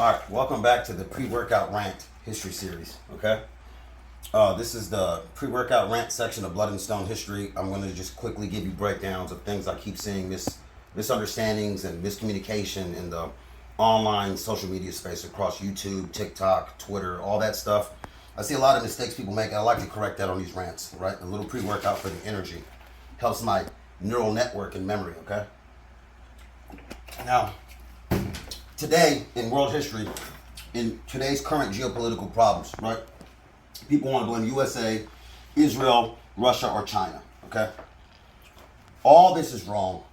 All right, welcome back to the Pre-Workout Rant history series, okay? This is the Pre-Workout Rant section of Blood and Stone history. I'm going to just quickly give you breakdowns of things I keep seeing, misunderstandings and miscommunication in the online social media space across YouTube, TikTok, Twitter, all that stuff. I see a lot of mistakes people make, and I like to correct that on these rants, right? A little pre-workout for the energy. Helps my neural network and memory, okay? Now, today in world history, in today's current geopolitical problems, right? People want to blame USA, Israel, Russia, or China, okay? All this is wrong,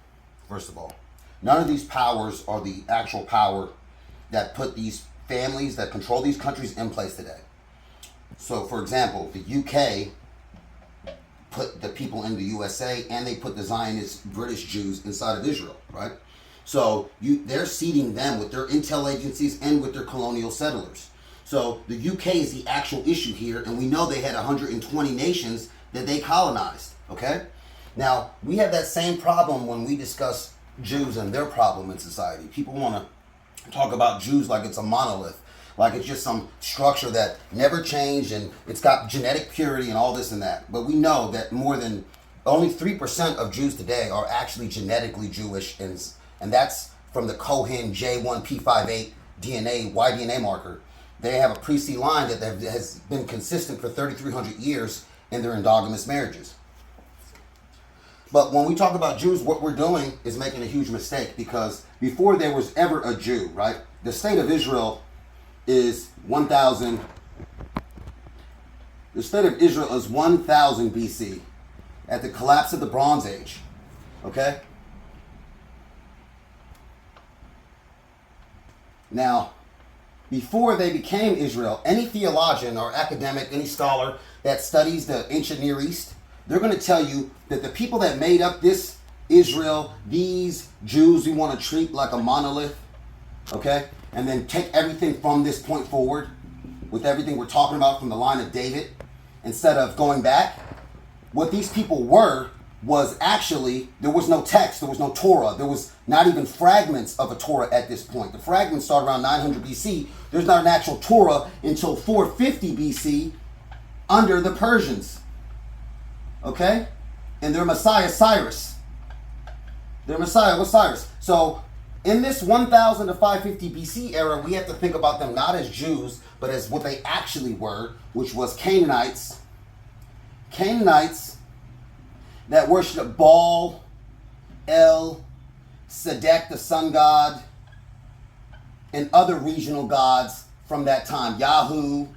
first of all. None of these powers are the actual power that put these families that control these countries in place today. So, for example, the UK put the people in the USA, and they put the Zionist British Jews inside of Israel, right? So they're seeding them with their intel agencies and with their colonial settlers. So the UK is the actual issue here, and we know they had 120 nations that they colonized, okay? Now, we have that same problem when we discuss Jews and their problem in society. People want to talk about Jews like it's a monolith, like it's just some structure that never changed and it's got genetic purity and all this and that. But we know that only 3% of Jews today are actually genetically Jewish, and that's from the Cohen J1P58 Y-DNA marker. They have a pre-C line that has been consistent for 3,300 years in their endogamous marriages. But when we talk about Jews, what we're doing is making a huge mistake, because before there was ever a Jew, right? The state of Israel is 1,000. The state of Israel is 1,000 BC at the collapse of the Bronze Age, okay? Now, before they became Israel, any theologian or academic, any scholar that studies the ancient Near East, they're going to tell you that the people that made up this Israel, these Jews we want to treat like a monolith, okay? And then take everything from this point forward with everything we're talking about from the line of David, instead of going back. What these people was actually, there was no text, there was no Torah, there was not even fragments of a Torah at this point. The fragments start around 900 BC. There's not an actual Torah until 450 BC under the Persians. Okay? And their Messiah, Cyrus. Their Messiah was Cyrus. So, in this 1000 to 550 BC era, we have to think about them not as Jews, but as what they actually were, which was Canaanites. Canaanites that worshiped Baal, El, Sedek, the sun god, and other regional gods from that time. Yahoo,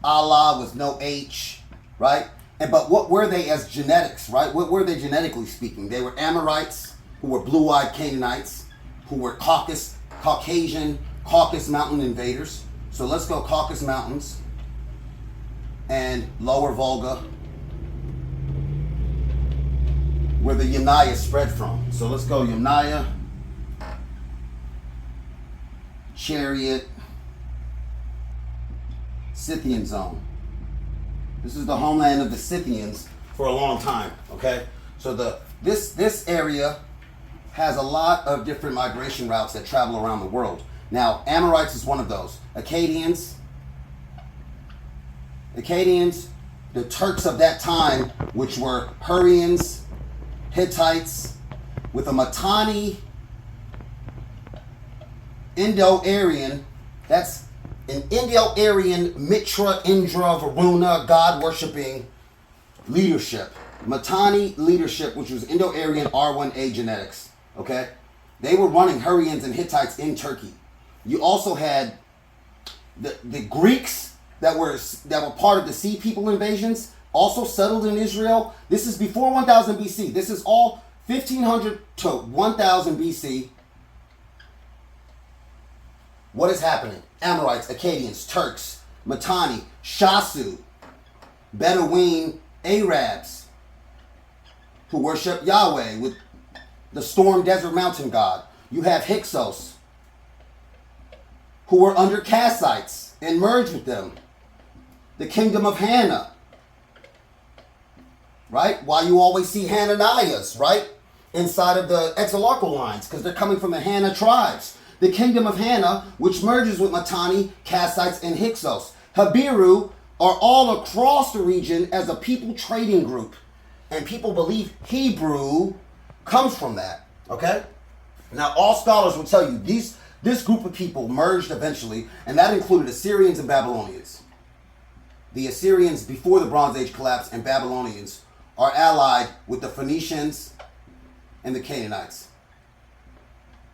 Allah with no H, right? But what were they as genetics, right? What were they genetically speaking? They were Amorites, who were blue-eyed Canaanites, who were Caucasian mountain invaders. So let's go Caucasus Mountains and Lower Volga, where the Yamnaya spread from. So let's go Yamnaya, Chariot, Scythian zone. This is the homeland of the Scythians for a long time, okay? So this area has a lot of different migration routes that travel around the world. Now, Amorites is one of those. Akkadians, the Turks of that time, which were Hurrians, Hittites, with a Mitanni, Indo-Aryan, that's an Indo-Aryan Mitra, Indra, Varuna, God-worshipping leadership. Mitanni leadership, which was Indo-Aryan R1A genetics, okay? They were running Hurrians and Hittites in Turkey. You also had the Greeks that were part of the Sea People invasions, also settled in Israel. This is before 1000 BC. This is all 1500 to 1000 BC. What is happening? Amorites, Akkadians, Turks, Mitanni, Shasu, Bedouin, Arabs, who worship Yahweh with the storm desert mountain god. You have Hyksos, who were under Kassites and merged with them. The kingdom of Hannah, right? Why you always see Hananiahs, right? Inside of the exarchal lines, because they're coming from the Hannah tribes. the kingdom of Hannah, which merges with Mitanni, Kassites, and Hyksos. Habiru are all across the region as a people trading group. And people believe Hebrew comes from that, okay? Now, all scholars will tell you this group of people merged eventually, and that included Assyrians and Babylonians. The Assyrians, before the Bronze Age collapse, and Babylonians are allied with the Phoenicians and the Canaanites.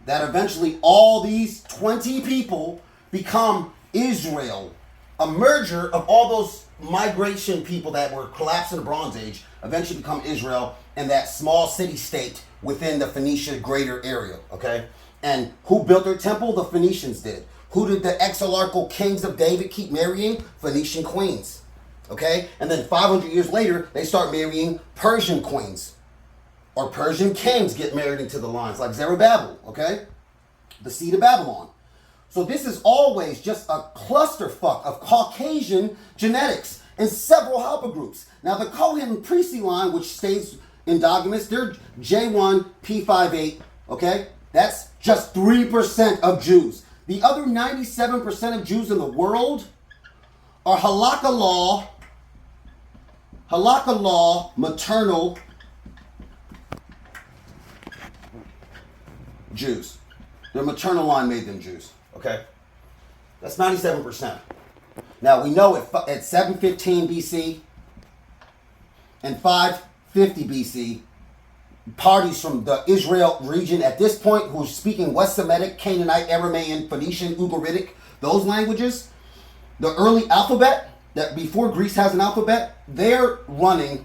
That eventually all these 20 people become Israel, a merger of all those migration people that were collapsed in the Bronze Age, eventually become Israel and that small city-state within the Phoenicia greater area, okay? And who built their temple? The Phoenicians did. Who did the exarchal kings of David keep marrying? Phoenician queens, okay? And then 500 years later, they start marrying Persian queens. Or Persian kings get married into the lines, like Zerubbabel, okay? The seed of Babylon. So this is always just a clusterfuck of Caucasian genetics and several haplogroups. Now the Cohen priestly line, which stays endogamous, they're J1P58, okay? That's just 3% of Jews. The other 97% of Jews in the world are halakha law, maternal Jews. Their maternal line made them Jews. Okay? That's 97%. Now, we know at 715 BC and 550 BC, parties from the Israel region at this point who are speaking West Semitic, Canaanite, Aramaean, Phoenician, Ugaritic, those languages, the early alphabet, that before Greece has an alphabet, they're running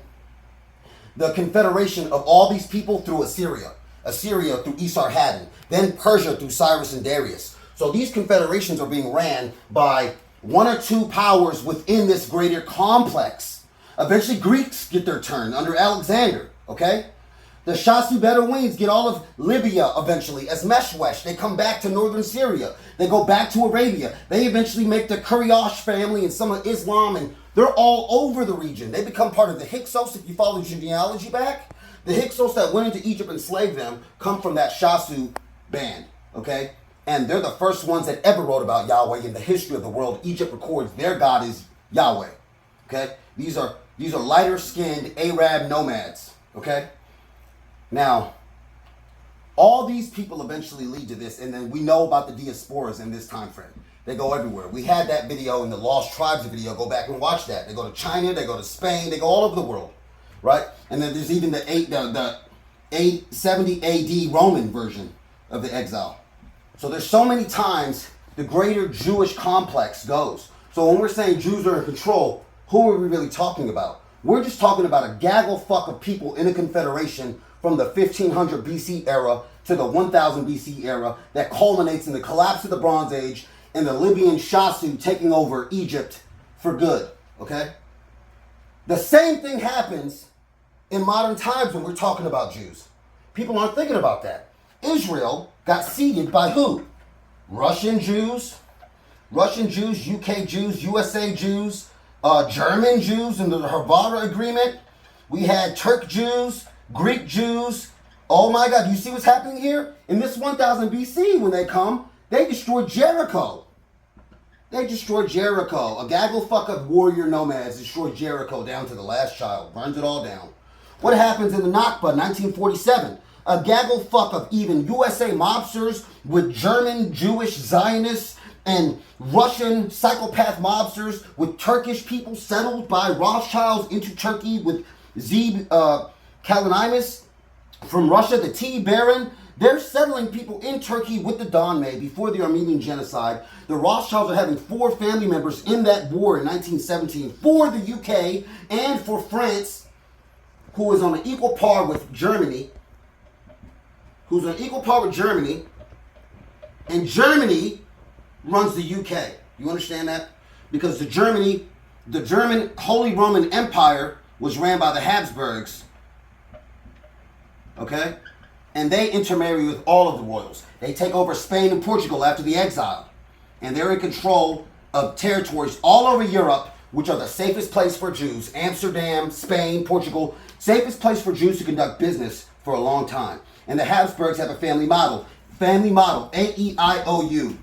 the confederation of all these people through Assyria. Assyria through Esarhaddon, then Persia through Cyrus and Darius. So these confederations are being ran by one or two powers within this greater complex. Eventually Greeks get their turn under Alexander, okay? The Shasu Bedouins get all of Libya eventually as Meshwesh. They come back to northern Syria. They go back to Arabia. They eventually make the Quraysh family and some of Islam, and they're all over the region. They become part of the Hyksos, if you follow the genealogy back. The Hyksos that went into Egypt and enslaved them come from that Shasu band, okay? And they're the first ones that ever wrote about Yahweh in the history of the world. Egypt records their God is Yahweh, okay? These are lighter-skinned Arab nomads, okay? Now, all these people eventually lead to this, and then we know about the diasporas in this time frame. They go everywhere. We had that video in the Lost Tribes video. Go back and watch that. They go to China, they go to Spain, they go all over the world. Right? And then there's even the 870 AD Roman version of the exile. So there's so many times the greater Jewish complex goes. So when we're saying Jews are in control, who are we really talking about? We're just talking about a gaggle fuck of people in a confederation from the 1500 BC era to the 1000 BC era that culminates in the collapse of the Bronze Age and the Libyan Shasu taking over Egypt for good. Okay? The same thing happens in modern times when we're talking about Jews. People aren't thinking about that. Israel got seeded by who? Russian Jews, UK Jews, USA Jews, German Jews in the Havara Agreement. We had Turk Jews, Greek Jews. Oh my God, you see what's happening here? In this 1000 BC, when they come, they destroyed Jericho. They destroyed Jericho. A gaggle fuck of warrior nomads destroyed Jericho down to the last child, burns it all down. What happens in the Nakba, 1947? A gaggle fuck of even USA mobsters with German Jewish Zionists and Russian psychopath mobsters with Turkish people settled by Rothschilds into Turkey with Zeb Kalanimis from Russia, the T Baron. They're settling people in Turkey with the Donmei before the Armenian genocide. The Rothschilds are having 4 family members in that war in 1917 for the UK and for France, who is on an equal par with Germany, and Germany runs the UK. You understand that? Because the German Holy Roman Empire was ran by the Habsburgs, okay? And they intermarry with all of the royals. They take over Spain and Portugal after the exile, and they're in control of territories all over Europe, which are the safest place for Jews. Amsterdam, Spain, Portugal, safest place for Jews to conduct business for a long time. And the Habsburgs have a family model. Family model, A-E-I-O-U.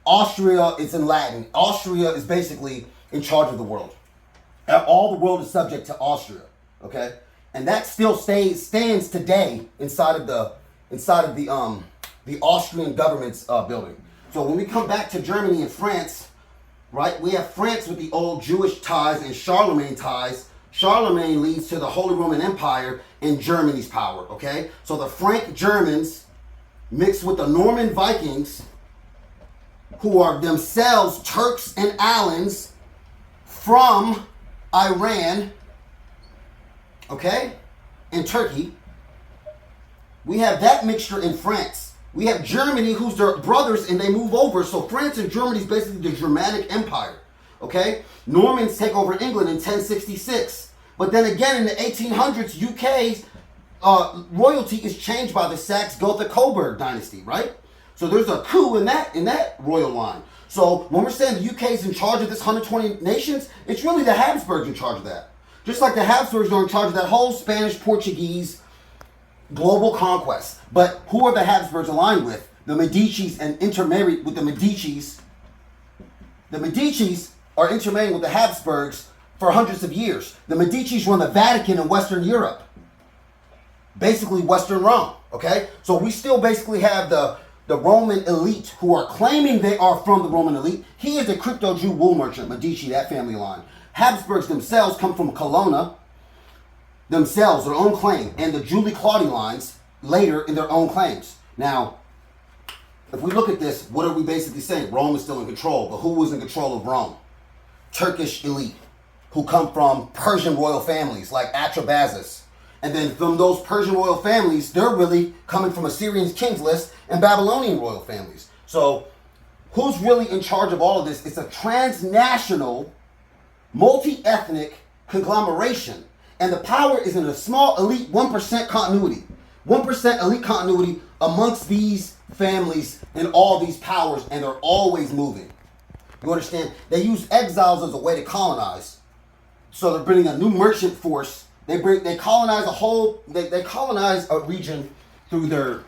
Austria is in Latin. Austria is basically in charge of the world. All the world is subject to Austria, okay? And that still stands today inside of the Austrian government's building. So when we come back to Germany and France, right, we have France with the old Jewish ties and Charlemagne ties. Charlemagne leads to the Holy Roman Empire and Germany's power, okay? So the Frank Germans mixed with the Norman Vikings, who are themselves Turks and Alans from Iran, okay, and Turkey. We have that mixture in France. We have Germany, who's their brothers, and they move over. So France and Germany is basically the Germanic Empire, okay? Normans take over England in 1066. But then again, in the 1800s, UK's royalty is changed by the Saxe-Gotha-Coburg dynasty, right? So there's a coup in that royal line. So when we're saying the UK is in charge of this 120 nations, it's really the Habsburgs in charge of that. Just like the Habsburgs are in charge of that whole Spanish-Portuguese global conquest. But who are the Habsburgs aligned with? The Medicis and intermarried with the Medicis. The Medicis are intermarried with the Habsburgs for hundreds of years. The Medicis run the Vatican in Western Europe. Basically Western Rome, okay? So we still basically have the Roman elite who are claiming they are from the Roman elite. He is a crypto-Jew wool merchant, Medici, that family line. Habsburgs themselves come from Colonna, themselves, their own claim, and the Julie Claudia lines later in their own claims. Now, if we look at this, what are we basically saying? Rome is still in control, but who was in control of Rome? Turkish elite, who come from Persian royal families like Atrahasis. And then from those Persian royal families, they're really coming from Assyrian kings list and Babylonian royal families. So who's really in charge of all of this? It's a transnational, multi-ethnic conglomeration. And the power is in a small elite 1% continuity. 1% elite continuity amongst these families and all these powers, and they're always moving. You understand? They use exiles as a way to colonize. So they're bringing a new merchant force. They colonize they colonize a region through their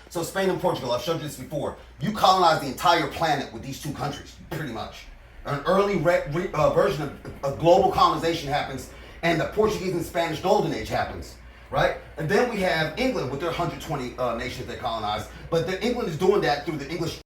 so Spain and Portugal, I've showed you this before. You colonize the entire planet with these two countries, pretty much. An early version of global colonization happens, and the Portuguese and Spanish Golden Age happens, right? And then we have England with their 120 nations they colonized, but England is doing that through the English